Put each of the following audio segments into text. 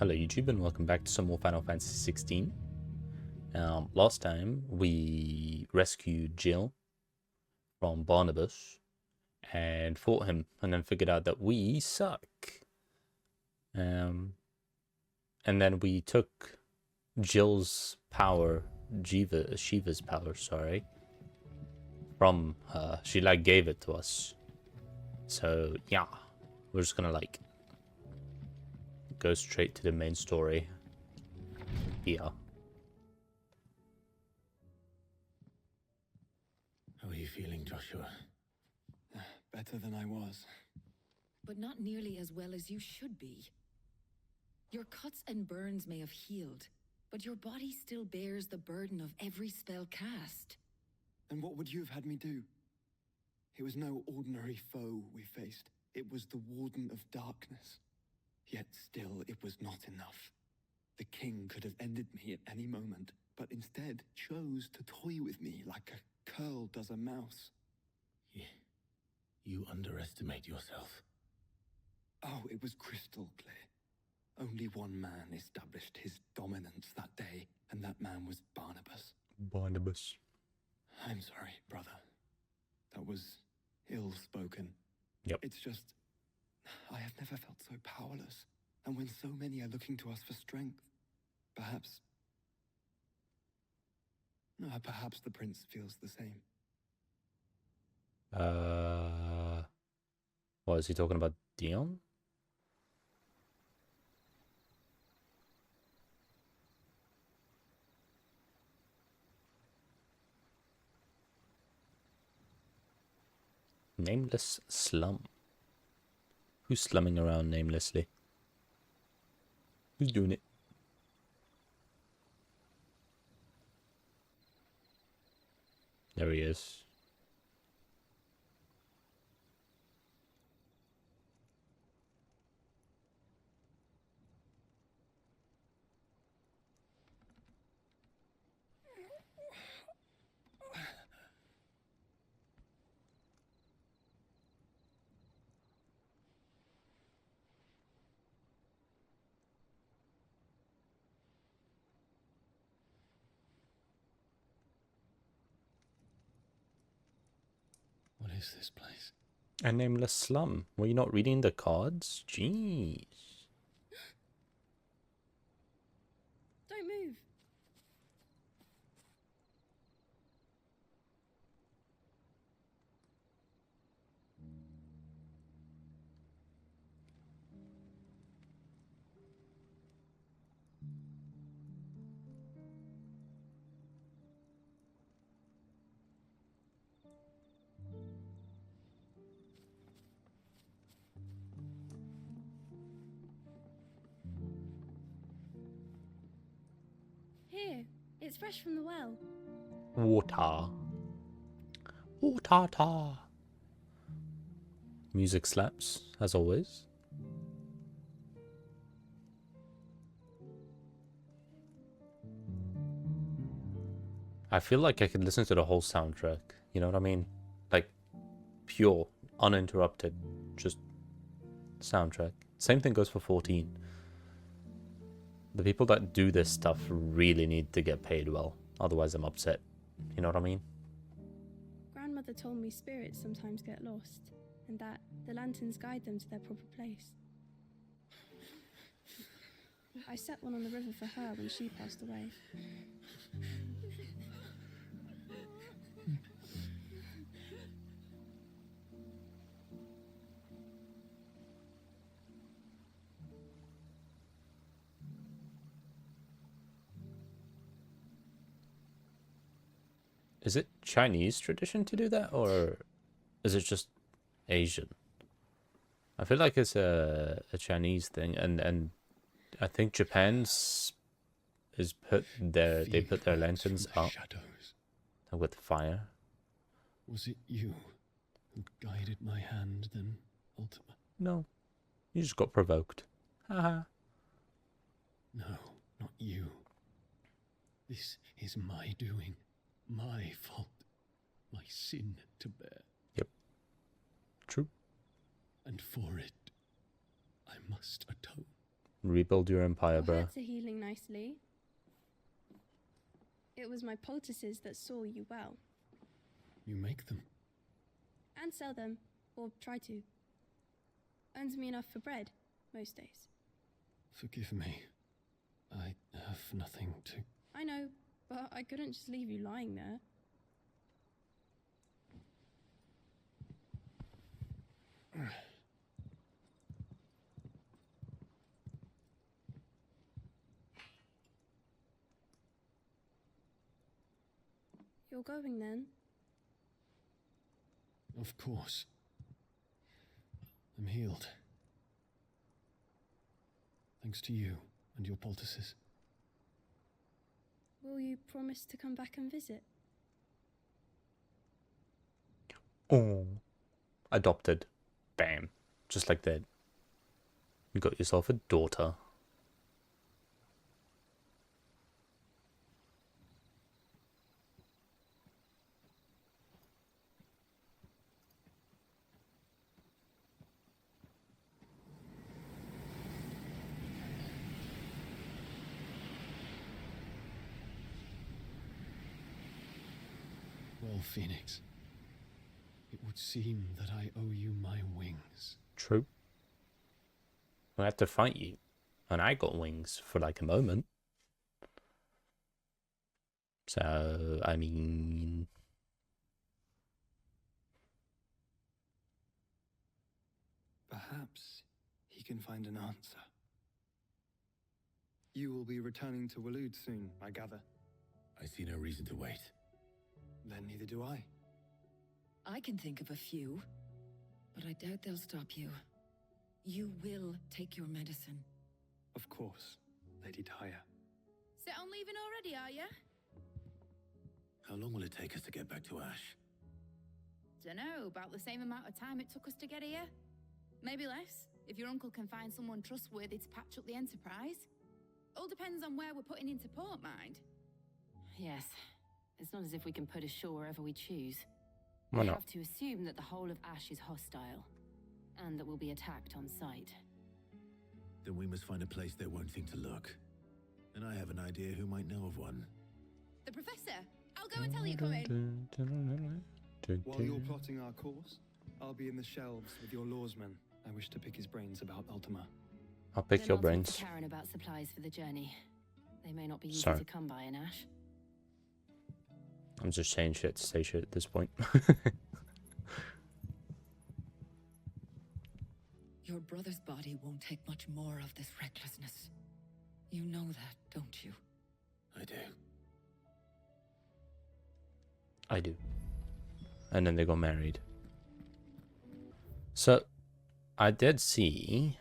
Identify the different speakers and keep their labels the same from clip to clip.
Speaker 1: Hello YouTube and welcome back to some more Final Fantasy 16. Last time we rescued Jill from Barnabas and fought him and then figured out that we suck. And then we took Jill's power, Shiva's power, sorry, from her. She gave it to us. So yeah, we're just gonna go straight to the main story here.
Speaker 2: How are you feeling, Joshua?
Speaker 3: Better than I was.
Speaker 4: But not nearly as well as you should be. Your cuts and burns may have healed, but your body still bears the burden of every spell cast.
Speaker 3: Then what would you have had me do? It was no ordinary foe we faced. It was the Warden of Darkness. Yet still, it was not enough. The king could have ended me at any moment, but instead chose to toy with me like a curl does a mouse.
Speaker 2: You underestimate yourself.
Speaker 3: Oh, it was crystal clear. Only one man established his dominance that day, and that man was Barnabas.
Speaker 1: Barnabas.
Speaker 3: I'm sorry, brother. That was ill-spoken.
Speaker 1: Yep.
Speaker 3: It's just, I have never felt so powerless. And when so many are looking to us for strength, perhaps the prince feels the same.
Speaker 1: What is he talking about? Dion? Nameless slum. Who's slumming around namelessly? Who's doing it? There he is.
Speaker 2: What is this place?
Speaker 1: A nameless slum. Were you not reading the cards? Jeez.
Speaker 5: Don't move. Here, it's fresh from the well.
Speaker 1: Water. Water. Music slaps, as always. I feel like I could listen to the whole soundtrack. You know what I mean? Like, pure, uninterrupted, just soundtrack. Same thing goes for 14. The people that do this stuff really need to get paid well. Otherwise, I'm upset. You know what I mean?
Speaker 5: Grandmother told me spirits sometimes get lost, and that the lanterns guide them to their proper place. I set one on the river for her when she passed away.
Speaker 1: Is it Chinese tradition to do that, or is it just Asian? I feel like it's a Chinese thing, and I think Japan's is they put their lanterns up
Speaker 2: Shadows.
Speaker 1: with fire.
Speaker 2: Was it you who guided my hand then, Ultima?
Speaker 1: No, you just got provoked. Haha.
Speaker 2: No, not you. This is my doing. My fault. My sin to bear.
Speaker 1: Yep. True.
Speaker 2: And for it, I must atone.
Speaker 1: Rebuild your empire,
Speaker 5: Your
Speaker 1: bro.
Speaker 5: hurts are healing nicely. It was my poultices that saw you well.
Speaker 2: You make them.
Speaker 5: And sell them, or try to. Earns me enough for bread, most days.
Speaker 2: Forgive me. I have nothing to.
Speaker 5: I know, but I couldn't just leave you lying there. You're going then?
Speaker 2: Of course. I'm healed. Thanks to you and your poultices.
Speaker 5: Will you promise to come back and visit?
Speaker 1: Oh. Adopted. Bam. Just like that. You got yourself a daughter.
Speaker 2: Well, Phoenix, it would seem that I owe you my wings.
Speaker 1: True. I had to fight you. And I got wings for like a moment. So, I mean...
Speaker 3: Perhaps he can find an answer. You will be returning to Waloed soon, I gather.
Speaker 6: I see no reason to wait.
Speaker 3: Then neither do I.
Speaker 4: I can think of a few, but I doubt they'll stop you. You will take your medicine.
Speaker 3: Of course, Lady Daya.
Speaker 7: Set on leaving already, are ya?
Speaker 6: How long will it take us to get back to Ash?
Speaker 7: Dunno, about the same amount of time it took us to get here. Maybe less, if your uncle can find someone trustworthy to patch up the Enterprise. All depends on where we're putting into port, mind.
Speaker 8: Yes. It's not as if we can put ashore wherever we choose.
Speaker 1: Why
Speaker 8: We
Speaker 1: not?
Speaker 8: have to assume that the whole of Ash is hostile, and that we'll be attacked on sight.
Speaker 6: Then we must find a place they won't think to look. And I have an idea who might know of one.
Speaker 7: The Professor! I'll go and tell you come in.
Speaker 3: While you're plotting our course, I'll be in the shelves with your lawsman. I wish to pick his brains about Ultima.
Speaker 1: I'll pick
Speaker 8: Then
Speaker 1: your
Speaker 8: I'll
Speaker 1: brains.
Speaker 8: Talk to Karen about supplies for the journey. They may not be easy
Speaker 1: Sorry.
Speaker 8: to come by in Ash.
Speaker 1: I'm just saying shit to say shit at this point.
Speaker 4: Your brother's body won't take much more of this recklessness. You know that, don't you?
Speaker 6: I do.
Speaker 1: I do. And then they got married. So, I did see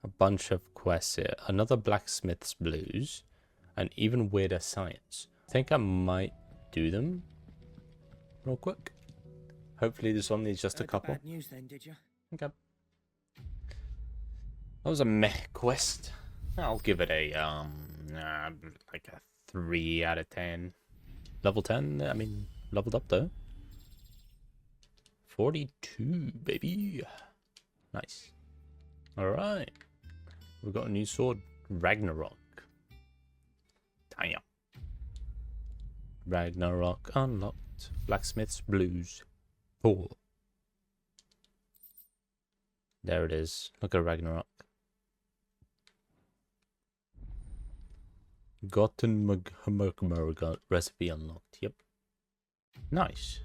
Speaker 1: a bunch of quests here. Another Blacksmith's Blues. And even Weirder Science. I think I might do them real quick. Hopefully this one needs just a couple.
Speaker 9: Bad news then, did you?
Speaker 1: Okay. That was a meh quest. I'll give it a like a 3 out of 10. Level 10, I mean, leveled up though. 42, baby. Nice. Alright. We've got a new sword, Ragnarok. Damn. Ragnarok unlocked. Blacksmith's Blues 4. There it is. Look at Ragnarok. Gottenmurg recipe unlocked. Yep. Nice.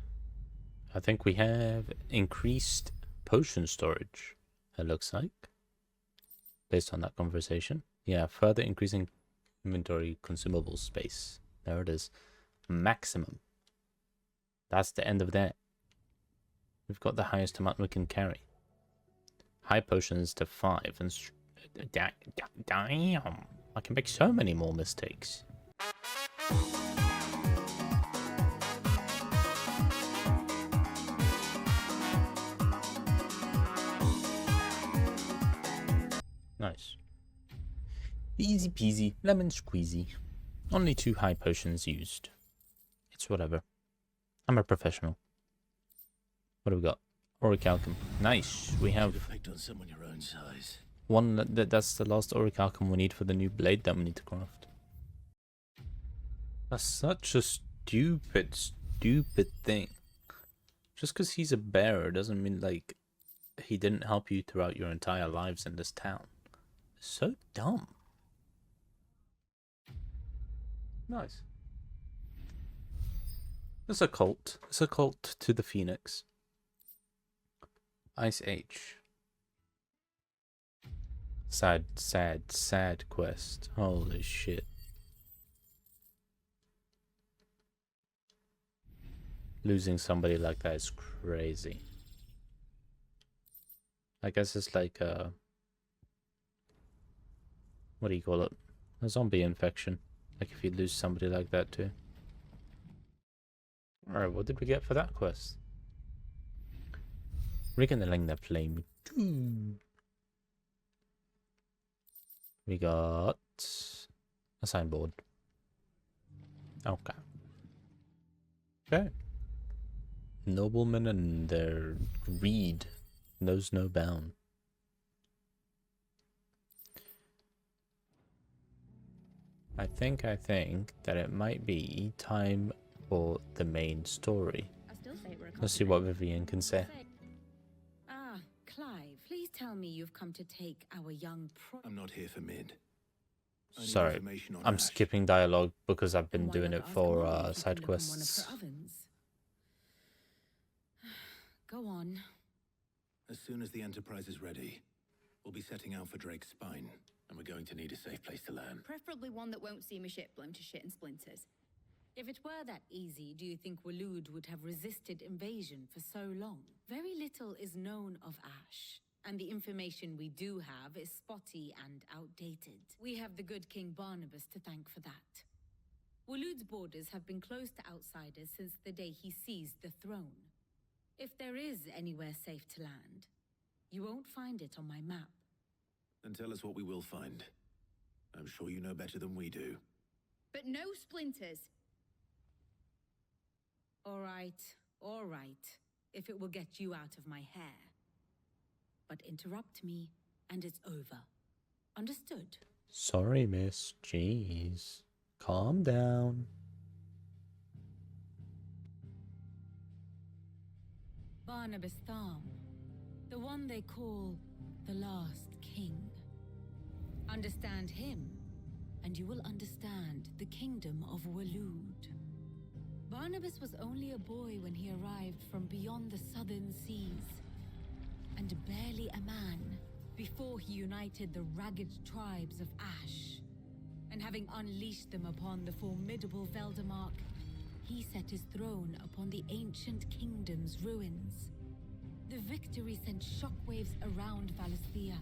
Speaker 1: I think we have increased potion storage, it looks like. Based on that conversation. Yeah, further increasing inventory consumable space. There it is. Maximum. That's the end of that. We've got the highest amount we can carry. High potions to 5. And damn. I can make so many more mistakes. Nice. Easy peasy, lemon squeezy. Only 2 high potions used. It's whatever. I'm a professional. What do we got? Orichalcum. Nice. We have...
Speaker 6: Should have picked on someone your own size.
Speaker 1: That's the last auric outcome we need for the new blade that we need to craft. That's such a stupid thing. Just because he's a bearer doesn't mean like he didn't help you throughout your entire lives in this town. So dumb. Nice. It's a cult. It's a cult to the Phoenix. Ice Age. Sad quest. Holy shit. Losing somebody like that is crazy. I guess it's like what do you call it? A zombie infection. Like if you lose somebody like that too. Alright, what did we get for that quest? Rekindling the flame. We got a signboard. Okay. Okay. Noblemen and their greed knows no bound. I think that it might be time for the main story.
Speaker 8: I still say we're a
Speaker 1: Let's see what Vivian can say.
Speaker 4: Ah, Clive, please tell me you've come to take our young
Speaker 6: I'm not here for Mid. I need
Speaker 1: Sorry,
Speaker 6: information on
Speaker 1: I'm
Speaker 6: Ash.
Speaker 1: skipping dialogue because I've been
Speaker 4: Why
Speaker 1: doing
Speaker 4: not
Speaker 1: it
Speaker 4: ask
Speaker 1: for
Speaker 4: Molly if you
Speaker 1: side
Speaker 4: can look on one of
Speaker 1: quests.
Speaker 4: her ovens? Go on.
Speaker 6: As soon as the Enterprise is ready, we'll be setting out for Drake's Spine, and we're going to need a safe place to land.
Speaker 7: Preferably one that won't see my ship blown to shit and splinters.
Speaker 4: If it were that easy, do you think Waloed would have resisted invasion for so long? Very little is known of Ash, and the information we do have is spotty and outdated. We have the good King Barnabas to thank for that. Waloed's borders have been closed to outsiders since the day he seized the throne. If there is anywhere safe to land, you won't find it on my map.
Speaker 6: Then tell us what we will find. I'm sure you know better than we do.
Speaker 7: But no splinters.
Speaker 4: All right, if it will get you out of my hair. But interrupt me, and it's over. Understood?
Speaker 1: Sorry, miss. Jeez. Calm down.
Speaker 4: Barnabas Tharm, the one they call the Last King. Understand him, and you will understand the kingdom of Waloed. Barnabas was only a boy when he arrived from beyond the southern seas, and barely a man before he united the ragged tribes of Ash. And having unleashed them upon the formidable Veldamark, he set his throne upon the ancient kingdom's ruins. The victory sent shockwaves around Valisthea,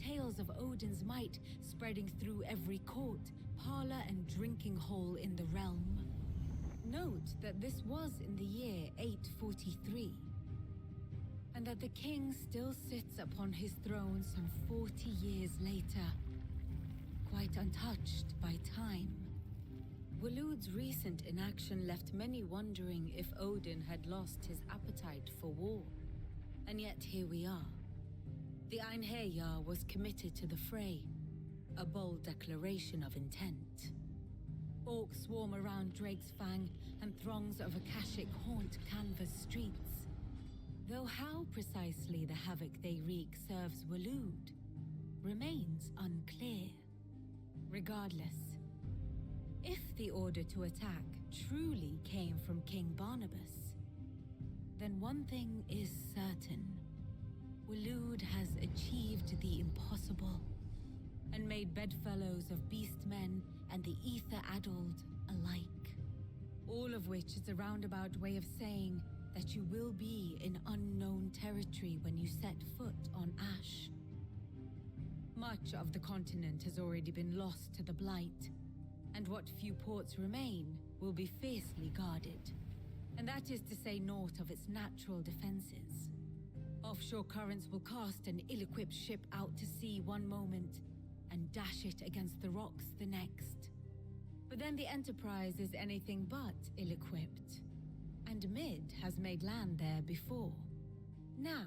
Speaker 4: tales of Odin's might spreading through every court, parlor, and drinking hole in the realm. Note that this was in the year 843, and that the king still sits upon his throne some 40 years later, quite untouched by time. Waloed's recent inaction left many wondering if Odin had lost his appetite for war. And yet here we are. The Einherjar was committed to the fray, a bold declaration of intent. Orcs swarm around Drake's Fang, and throngs of Akashic haunt Canvas streets. Though how precisely the havoc they wreak serves Waloed remains unclear. Regardless, if the order to attack truly came from King Barnabas, then one thing is certain. Waloed has achieved the impossible, and made bedfellows of beastmen and the ether-addled alike. All of which is a roundabout way of saying that you will be in unknown territory when you set foot on Ash. Much of the continent has already been lost to the Blight, and what few ports remain will be fiercely guarded. And that is to say naught of its natural defenses. Offshore currents will cast an ill-equipped ship out to sea one moment, and dash it against the rocks the next. But then the Enterprise is anything but ill-equipped, and Mid has made land there before. Now,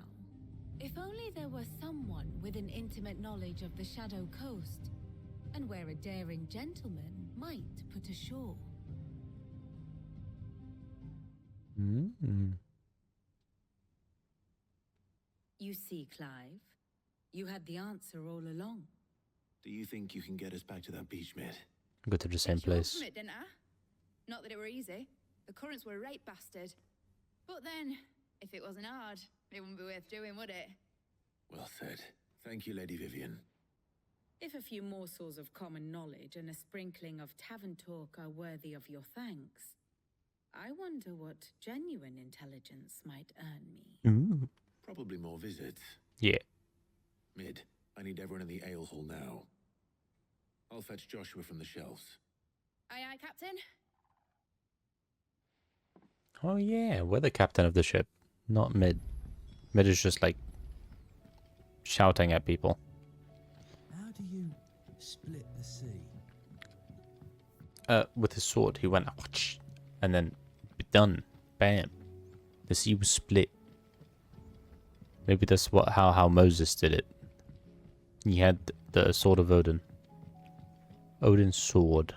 Speaker 4: If only there were someone with an intimate knowledge of the Shadow Coast, and where a daring gentleman might put ashore.
Speaker 1: Mm.
Speaker 4: You see, Clive, you had the answer all along.
Speaker 6: Do you think you can get us back to that beach, mate?
Speaker 1: Go to the same
Speaker 7: Picked you up
Speaker 1: place.
Speaker 7: from it, didn't I? Not that it were easy. The currents were a right bastard. But then, if it wasn't hard, it wouldn't be worth doing, would it?
Speaker 6: Well said. Thank you, Lady Vivian.
Speaker 4: If a few morsels of common knowledge and a sprinkling of tavern talk are worthy of your thanks, I wonder what genuine intelligence might earn me.
Speaker 1: Ooh.
Speaker 6: Probably more visits.
Speaker 1: Yeah.
Speaker 6: Mid, I need everyone in the ale hall now. I'll fetch Joshua from the shelves.
Speaker 7: Aye, aye, Captain.
Speaker 1: Oh yeah, we're the captain of the ship, not Mid. Mid is just like shouting at people.
Speaker 9: How do you split the sea?
Speaker 1: With his sword, he went "Whoosh," and then done, bam. The sea was split. Maybe that's how Moses did it. He had the sword of Odin. Odin's sword.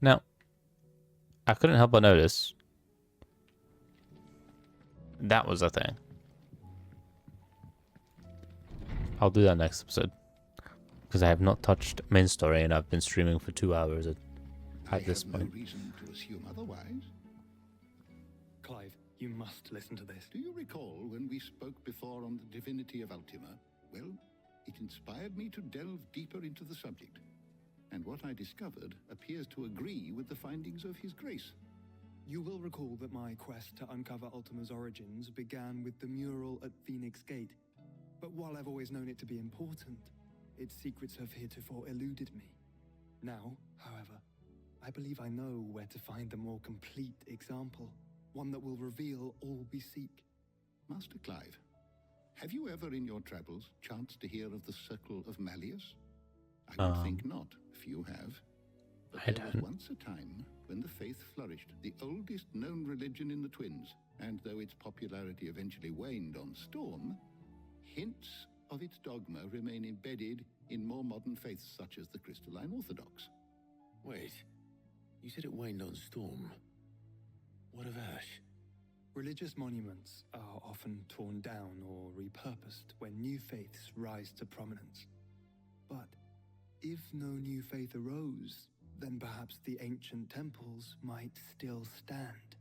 Speaker 1: Now, I couldn't help but notice that was a thing. I'll do that next episode, because I have not touched main story and I've been streaming for 2 hours at this point.
Speaker 10: No reason to assume otherwise.
Speaker 3: Clive, you must listen to this.
Speaker 10: Do you recall when we spoke before on the divinity of Ultima? Well, it inspired me to delve deeper into the subject. And what I discovered appears to agree with the findings of His Grace.
Speaker 3: You will recall that my quest to uncover Ultima's origins began with the mural at Phoenix Gate. But while I've always known it to be important, its secrets have heretofore eluded me. Now, however, I believe I know where to find the more complete example, one that will reveal all we seek.
Speaker 10: Master Clive, have you ever in your travels chanced to hear of the Circle of Malleus? I would think not, few have. But there was once a time when the faith flourished, the oldest known religion in the Twins, and though its popularity eventually waned on Storm, hints of its dogma remain embedded in more modern faiths such as the Crystalline Orthodox.
Speaker 6: Wait, you said it waned on Storm. What of Ash?
Speaker 3: Religious monuments are often torn down or repurposed when new faiths rise to prominence. But if no new faith arose, then perhaps the ancient temples might still stand.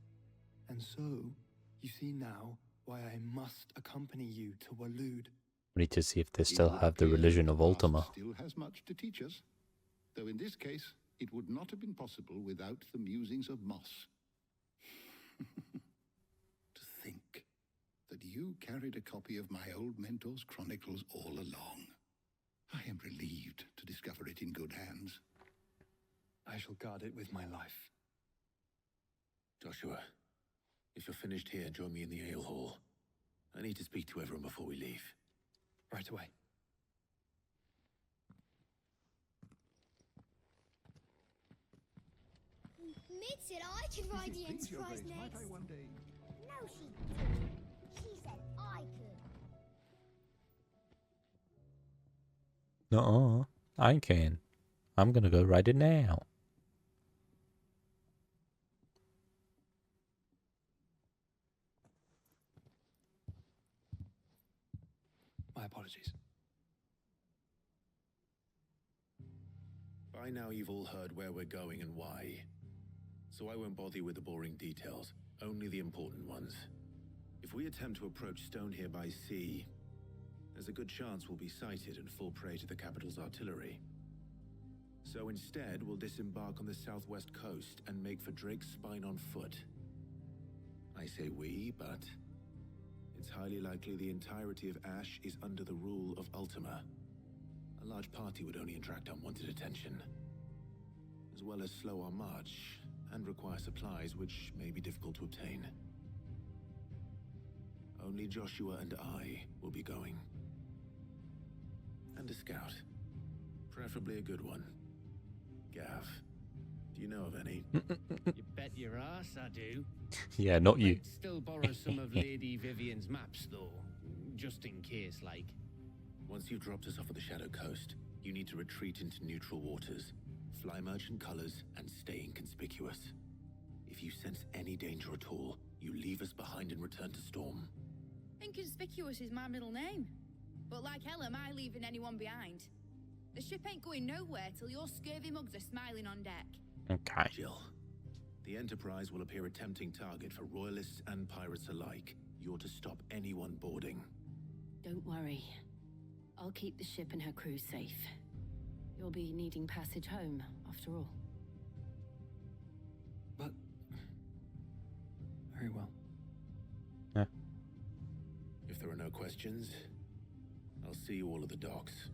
Speaker 3: And so, you see now why I must accompany you to Waloed.
Speaker 1: We need to see if they still have the religion of Ultima.
Speaker 10: Still has much to teach us, though in this case, it would not have been possible without the musings of Moss. To think that you carried a copy of my old mentor's chronicles all along. I am relieved to discover it in good hands.
Speaker 3: I shall guard it with my life.
Speaker 6: Joshua, if you're finished here, join me in the ale hall. I need to speak to everyone before we leave.
Speaker 3: Right away.
Speaker 11: Mid said I could ride the Enterprise next. No, she didn't. She said I could.
Speaker 1: No, I can. I'm gonna go ride it now.
Speaker 3: My apologies.
Speaker 6: By now you've all heard where we're going and why. So I won't bother you with the boring details, only the important ones. If we attempt to approach Stone here by sea, there's a good chance we'll be sighted and fall prey to the capital's artillery. So instead, we'll disembark on the southwest coast and make for Drake's Spine on foot. I say we, but it's highly likely the entirety of Ash is under the rule of Ultima. A large party would only attract unwanted attention, as well as slow our march and require supplies which may be difficult to obtain. Only Joshua and I will be going. And a scout. Preferably a good one. Gav, do you know of any?
Speaker 2: You bet your ass I do.
Speaker 1: Yeah, not you.
Speaker 2: I'd still borrow some of Lady Vivian's maps, though, just in case, like.
Speaker 6: Once you've dropped us off at the Shadow Coast, you need to retreat into neutral waters, fly merchant colors, and stay inconspicuous. If you sense any danger at all, you leave us behind and return to Storm.
Speaker 7: Inconspicuous is my middle name. But like hell am I leaving anyone behind. The ship ain't going nowhere till your scurvy mugs are smiling on deck.
Speaker 1: Okay.
Speaker 6: Jill, the Enterprise will appear a tempting target for royalists and pirates alike. You're to stop anyone boarding.
Speaker 8: Don't worry. I'll keep the ship and her crew safe. You'll be needing passage home, after all.
Speaker 3: But... very well.
Speaker 1: Yeah.
Speaker 6: If there are no questions, I'll see you all at the docks.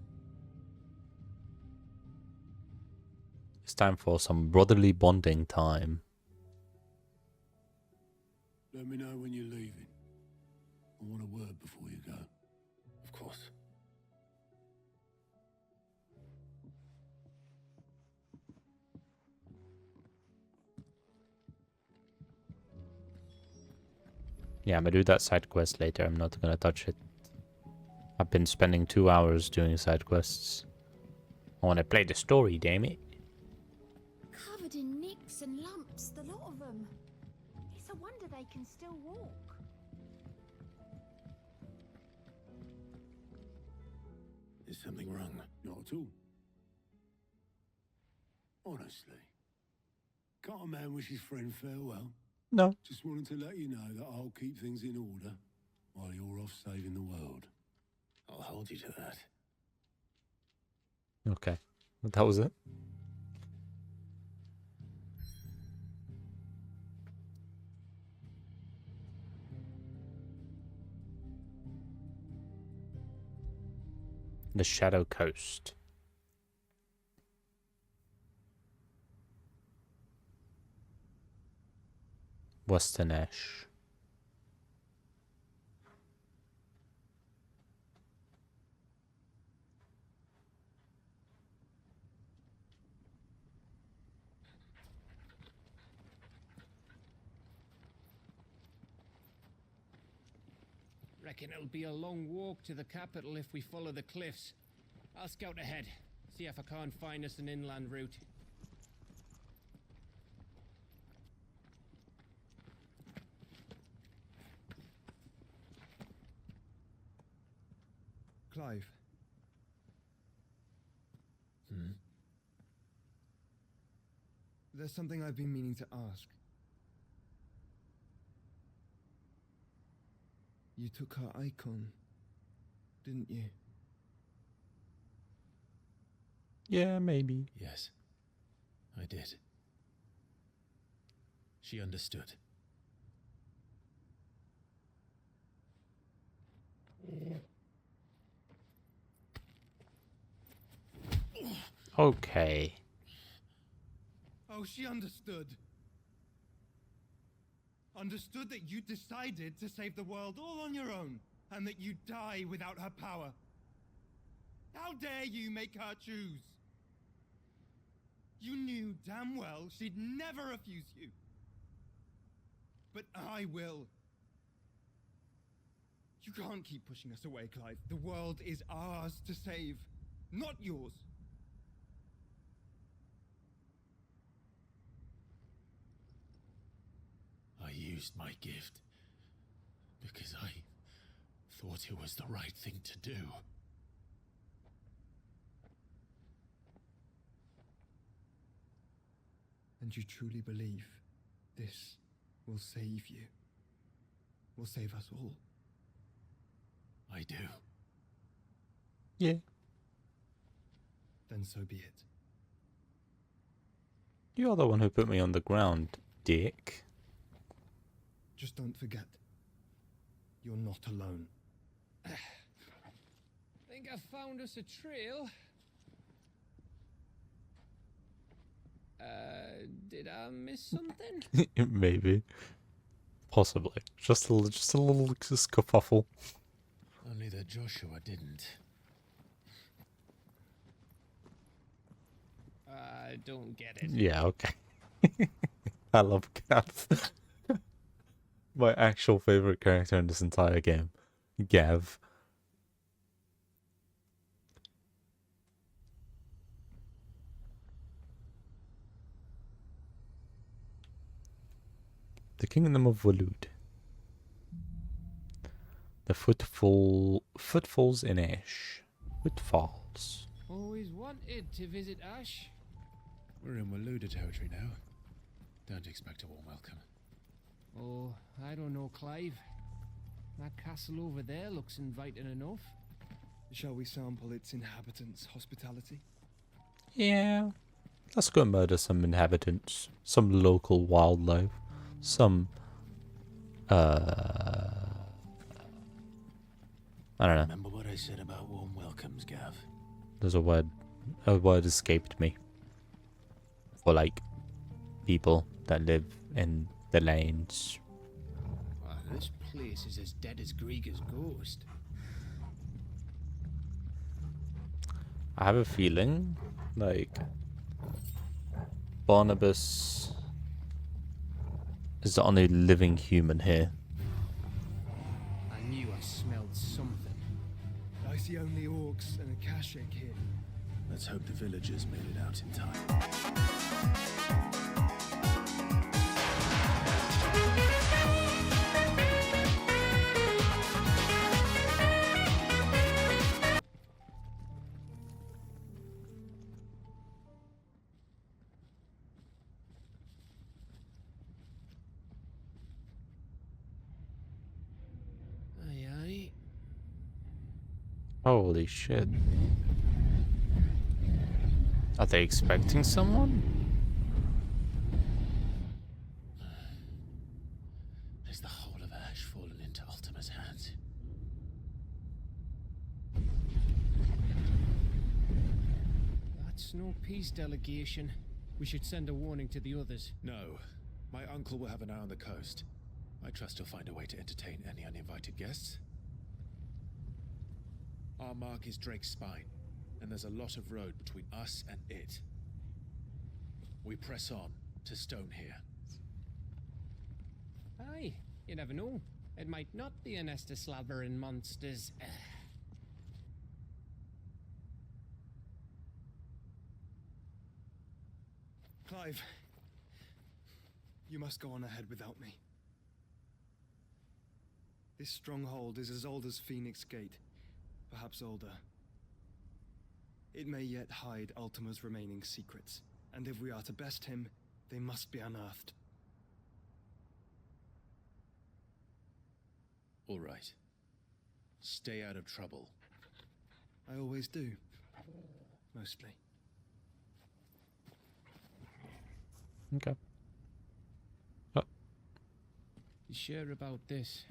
Speaker 1: It's time for some brotherly bonding time.
Speaker 12: Let me know when you're leaving. I want a word before you go.
Speaker 6: Of course.
Speaker 1: Yeah, I'm gonna do that side quest later. I'm not gonna touch it. I've been spending 2 hours doing side quests. I want to play the story, damn it.
Speaker 11: Covered in nicks and lumps, the lot of them. It's a wonder they can still walk.
Speaker 6: Is something wrong?
Speaker 12: Not at all. Honestly. Can't a man wish his friend farewell?
Speaker 1: No.
Speaker 12: Just wanted to let you know that I'll keep things in order while you're off saving the world.
Speaker 6: I'll hold you to that.
Speaker 1: Okay. That was it. The Shadow Coast. Western Ash.
Speaker 2: Reckon it'll be a long walk to the capital if we follow the cliffs. I'll scout ahead, see if I can't find us an inland route.
Speaker 13: Clive. There's something I've been meaning to ask. You took her icon, didn't you?
Speaker 1: Yeah, maybe.
Speaker 6: Yes, I did. She understood.
Speaker 1: Okay.
Speaker 13: Oh, she understood. Understood that you decided to save the world all on your own, and that you'd die without her power. How dare you make her choose? You knew damn well she'd never refuse you. But I will. You can't keep pushing us away, Clive. The world is ours to save, not yours.
Speaker 6: I used my gift because I thought it was the right thing to do.
Speaker 13: And you truly believe this will save you? Will save us all?
Speaker 6: I do.
Speaker 1: Yeah.
Speaker 13: Then so be it.
Speaker 1: You're the one who put me on the ground, dick.
Speaker 13: Just don't forget, you're not alone.
Speaker 2: Think I found us a trail. Did I miss something?
Speaker 1: Maybe. Possibly. Just a little kerfuffle.
Speaker 6: Only that Joshua didn't.
Speaker 2: I don't get it.
Speaker 1: Yeah, okay. I love Gav. My actual favorite character in this entire game. Gav. The Kingdom of Waloed. The footfalls in Ash. Footfalls.
Speaker 2: Always wanted to visit Ash.
Speaker 14: We're in Waloed territory now. Don't expect a warm welcome.
Speaker 2: Oh, I don't know, Clive. That castle over there looks inviting enough.
Speaker 3: Shall we sample its inhabitants' hospitality?
Speaker 1: Yeah. Let's go murder some inhabitants. Some local wildlife. Some... I don't know.
Speaker 6: Remember what I said about warm welcomes, Gav?
Speaker 1: There's a word. A word escaped me. For, like, people that live in the lanes.
Speaker 2: Wow, this place is as dead as Greagor's ghost.
Speaker 1: I have a feeling, like, Barnabas is the only living human here.
Speaker 2: I knew I smelled something.
Speaker 3: I see only orcs and a Kashik here.
Speaker 6: Let's hope the villagers made it out in time.
Speaker 1: Holy shit. Are they expecting someone?
Speaker 6: Is the whole of Ash fallen into Ultima's hands?
Speaker 2: That's no peace delegation. We should send a warning to the others.
Speaker 14: No. My uncle will have an eye on the coast. I trust he'll find a way to entertain any uninvited guests. Our mark is Drake's Spine, and there's a lot of road between us and it. We press on to Stonehere.
Speaker 2: Aye, you never know. It might not be a nest of slavering monsters.
Speaker 3: Clive, you must go on ahead without me. This stronghold is as old as Phoenix Gate. Perhaps older. It may yet hide Ultima's remaining secrets, and if we are to best him, they must be unearthed.
Speaker 14: All right. Stay out of trouble.
Speaker 3: I always do. Mostly.
Speaker 1: Okay.
Speaker 2: You sure about this?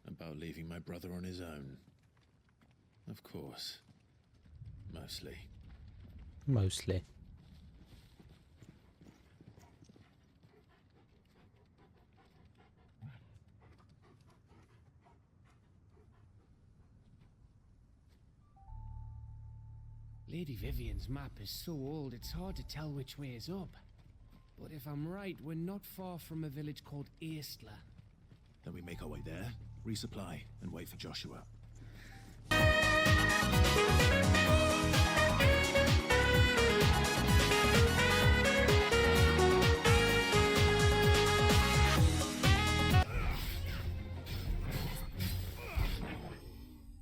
Speaker 14: About leaving my brother on his own. Of course. Mostly.
Speaker 1: Mostly.
Speaker 2: Lady Vivian's map is so old it's hard to tell which way is up. But if I'm right, we're not far from a village called Aistla.
Speaker 6: Then we make our way there, resupply, and wait for Joshua.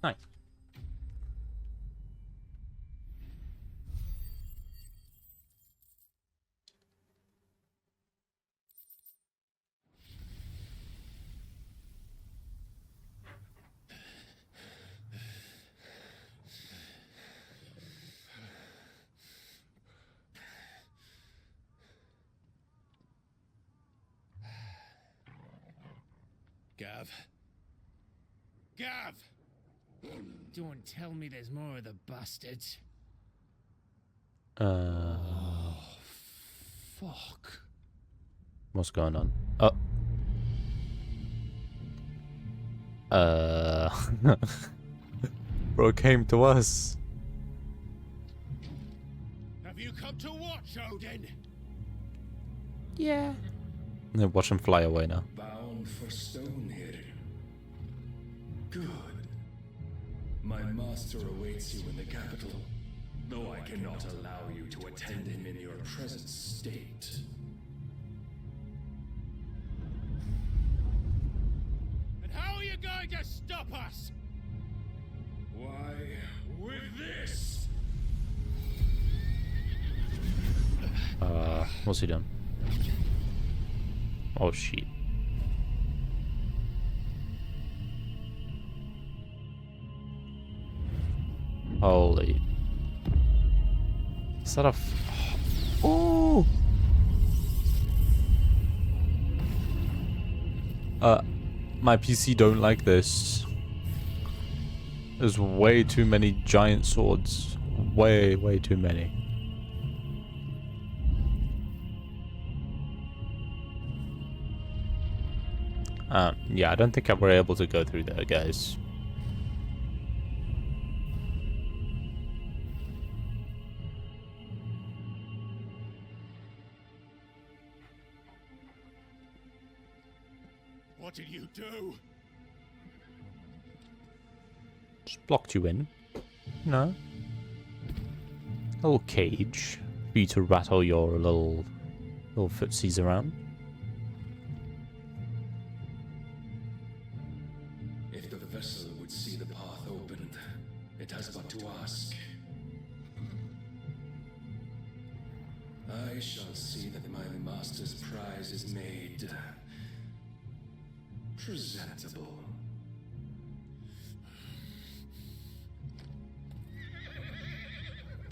Speaker 1: Nice.
Speaker 14: Gav. Gav!
Speaker 2: Don't tell me there's more of the bastards.
Speaker 14: Fuck.
Speaker 1: What's going on? Bro came to us.
Speaker 14: Have you come to watch, Odin?
Speaker 1: Yeah. Watch him fly away now.
Speaker 15: Bound for Stonehere. Good. My master awaits you in the capital, though I cannot allow you to attend him in your present state.
Speaker 2: to stop us?
Speaker 15: Why, with this?
Speaker 1: What's he done? Oh shit. Holy. Is that a oh! My PC don't like this. There's way too many giant swords. Way too many. Yeah, I don't think we're able to go through there, guys.
Speaker 6: What did you do?
Speaker 1: Just blocked you in. No. Little cage for you to rattle your little footsies around.
Speaker 15: If the vessel would see the path opened, it has but to ask. I shall see that my master's prize is made presentable.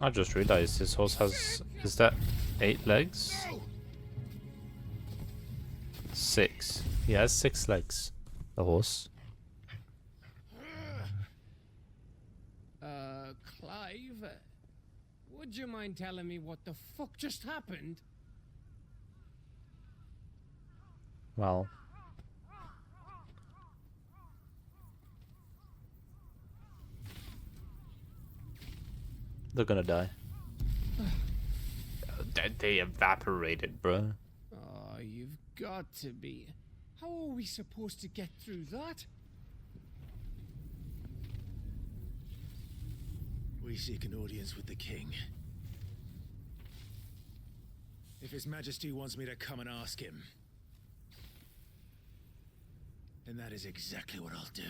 Speaker 1: I just realized this horse has, is that 8 legs? 6. He has 6 legs. The horse.
Speaker 2: Clive, would you mind telling me what the fuck just happened?
Speaker 1: Well. They're gonna die. They evaporated, bro.
Speaker 2: Oh, you've got to be. How are we supposed to get through that?
Speaker 6: We seek an audience with the king. If His Majesty wants me to come and ask him, then that is exactly what I'll do.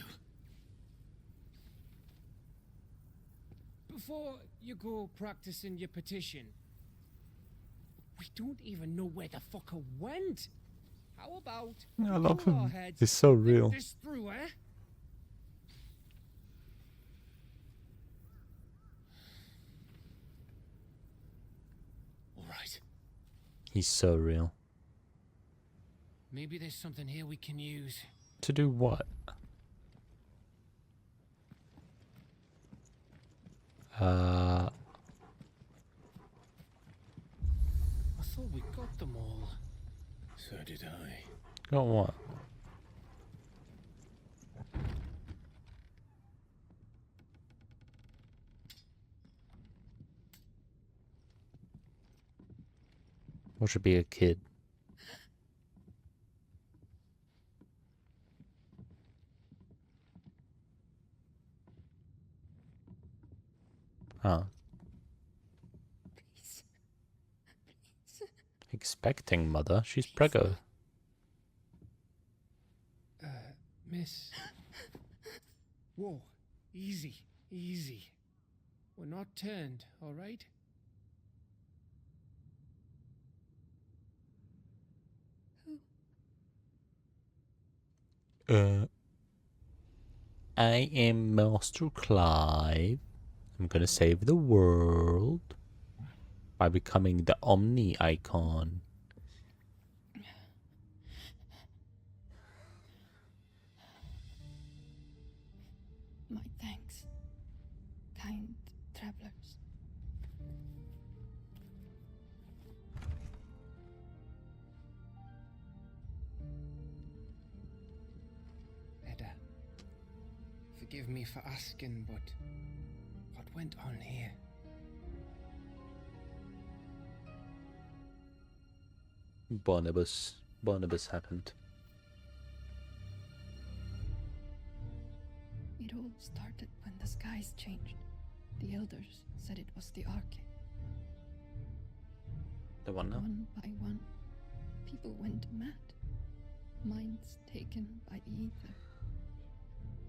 Speaker 2: Before you go practicing your petition, we don't even know where the fucker went. How about
Speaker 1: I love
Speaker 2: cool our
Speaker 1: him.
Speaker 2: heads,
Speaker 1: He's so
Speaker 2: think
Speaker 1: real.
Speaker 2: this through, eh?
Speaker 6: All right.
Speaker 1: He's so real.
Speaker 2: Maybe there's something here we can use.
Speaker 1: To do what?
Speaker 2: I thought we got them all.
Speaker 6: So did I.
Speaker 1: Got what? Or should be a kid. Huh.
Speaker 4: Please.
Speaker 1: Expecting mother? She's preggo.
Speaker 2: Miss. Whoa. Easy. Easy. We're not turned, alright?
Speaker 1: I am Master Clive. I'm gonna save the world by becoming the Omni icon.
Speaker 5: My thanks, kind travelers.
Speaker 2: Edda, forgive me for asking, but what went on here?
Speaker 1: Barnabas happened.
Speaker 5: It all started when the skies changed. The elders said it was the Arche.
Speaker 1: The one now?
Speaker 5: One by one, people went mad. Minds taken by the ether.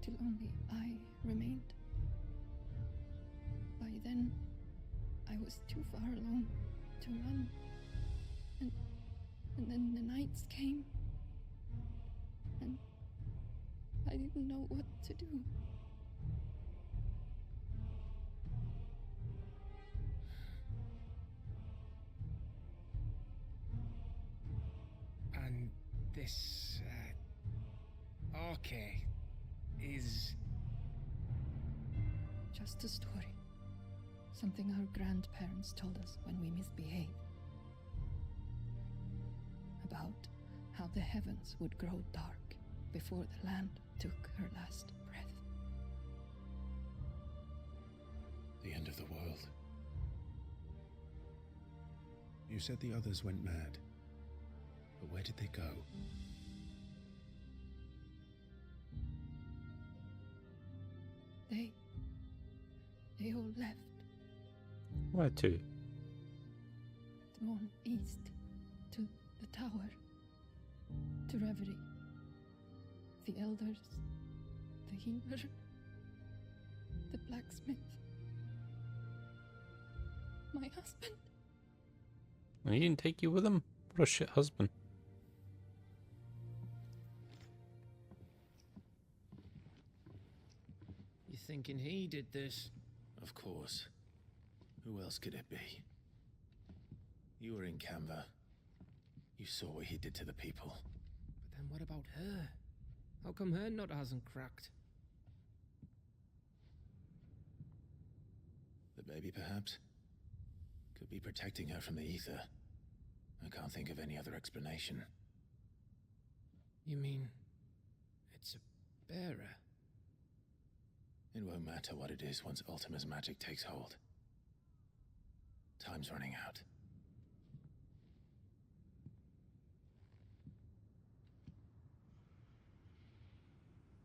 Speaker 16: till only I remained. By then, I was too far along to run. And then the nights came. And I didn't know what to do.
Speaker 2: And this, Arche is...
Speaker 16: Just a story. Something our grandparents told us when we misbehaved. About how the heavens would grow dark before the land took her last breath.
Speaker 6: The end of the world. You said the others went mad. But where did they go?
Speaker 16: They all left.
Speaker 1: Where to?
Speaker 16: Drawn east to the tower. To Reverie. The elders. The healer. The blacksmith. My husband.
Speaker 1: And he didn't take you with him? What a shit husband.
Speaker 2: You thinking he did this?
Speaker 6: Of course. Who else could it be? You were in Canva. You saw what he did to the people.
Speaker 2: But then what about her? How come her nut hasn't cracked?
Speaker 6: The baby, perhaps? Could be protecting her from the ether. I can't think of any other explanation.
Speaker 2: You mean... it's a bearer?
Speaker 6: It won't matter what it is once Ultima's magic takes hold. Time's running out.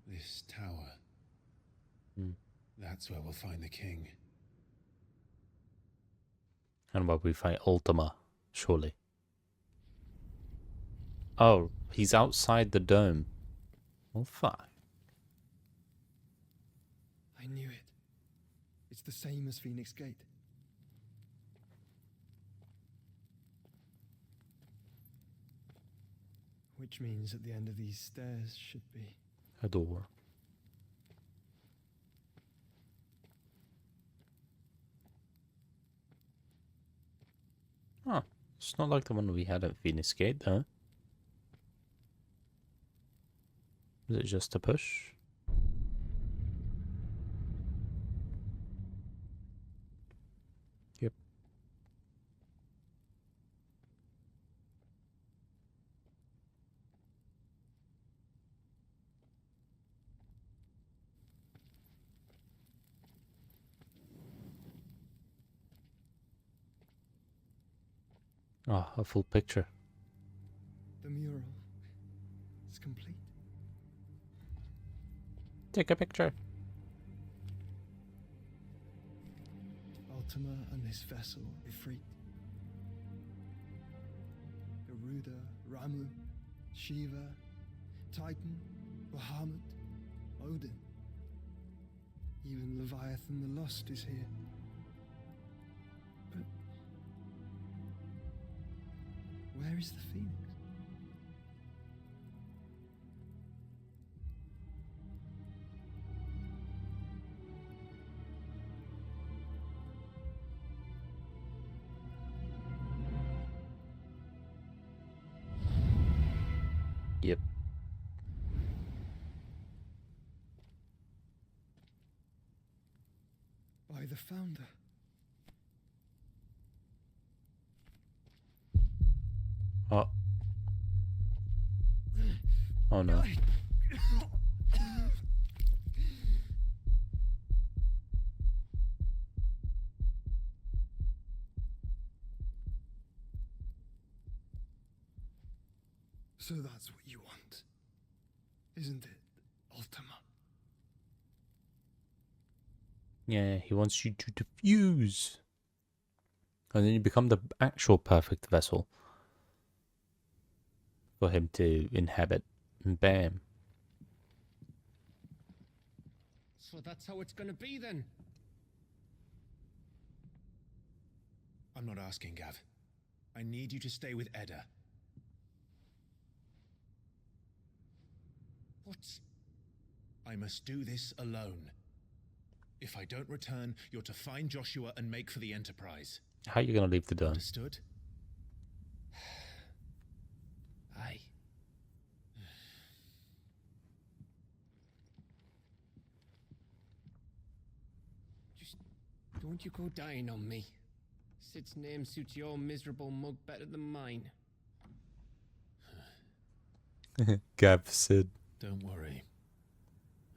Speaker 6: This tower. That's where we'll find the king.
Speaker 1: And where we fight Ultima, surely. Oh, he's outside the dome. Well, fine.
Speaker 3: I knew it. It's the same as Phoenix Gate. Which means at the end of these stairs should be
Speaker 1: a door. Huh. It's not like the one we had at Phoenix Gate, though. Is it just a push? Yep. Ah, a full picture.
Speaker 3: the mural. It's complete.
Speaker 1: Take a picture.
Speaker 3: Ultima and this vessel, Ifrit. Garuda, Ramu, Shiva, Titan, Bahamut, Odin. Even Leviathan the Lost is here. But where is the Phoenix?
Speaker 1: Yep.
Speaker 3: By the Founder.
Speaker 1: Oh. Oh no.
Speaker 3: So that's what you want, isn't it, Ultima?
Speaker 1: Yeah, he wants you to defuse. And then you become the actual perfect vessel for him to inhabit. And bam.
Speaker 2: So that's how it's gonna be then?
Speaker 14: I'm not asking, Gav. I need you to stay with Edda. What? I must do this alone. If I don't return, you're to find Joshua and make for the Enterprise.
Speaker 1: How are you gonna leave the door?
Speaker 14: Understood?
Speaker 2: Aye. Just don't you go dying on me. Sid's name suits your miserable mug better than mine.
Speaker 1: Gav Sid.
Speaker 6: Don't worry.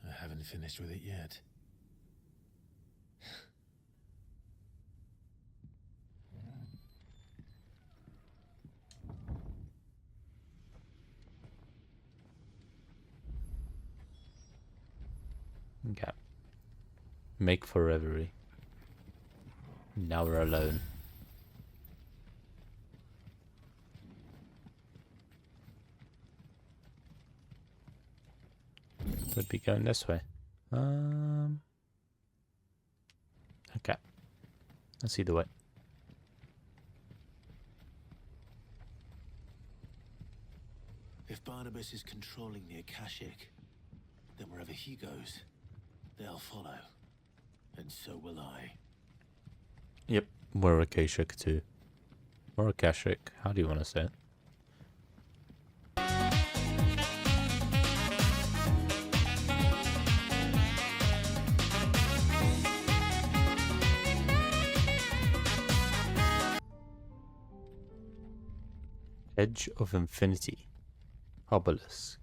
Speaker 6: I haven't finished with it yet.
Speaker 1: Okay. Make for reverie. Now we're alone. Could be going this way. Okay. Let's either way.
Speaker 6: If Barnabas is controlling the Akashic, then wherever he goes, they'll follow. And so will I.
Speaker 1: Yep, we're Akashic too. Or Akashic, how do you want to say it? Edge of Infinity. Obelisk.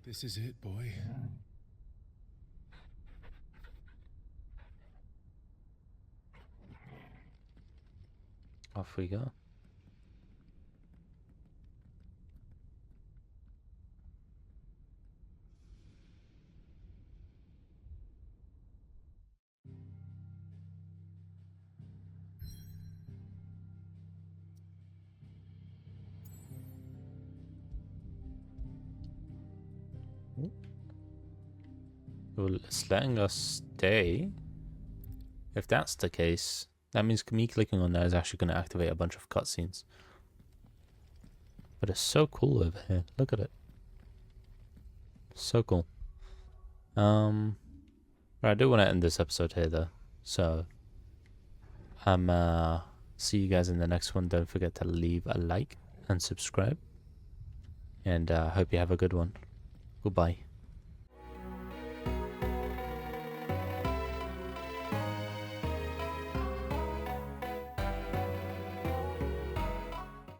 Speaker 14: This is it, boy.
Speaker 1: Off we go. Well, it's letting us stay. If that's the case, that means me clicking on that is actually going to activate a bunch of cutscenes. But it's so cool over here. Look at it. So cool. I do want to end this episode here though. So see you guys in the next one. Don't forget to leave a like and subscribe. And hope you have a good one. Goodbye.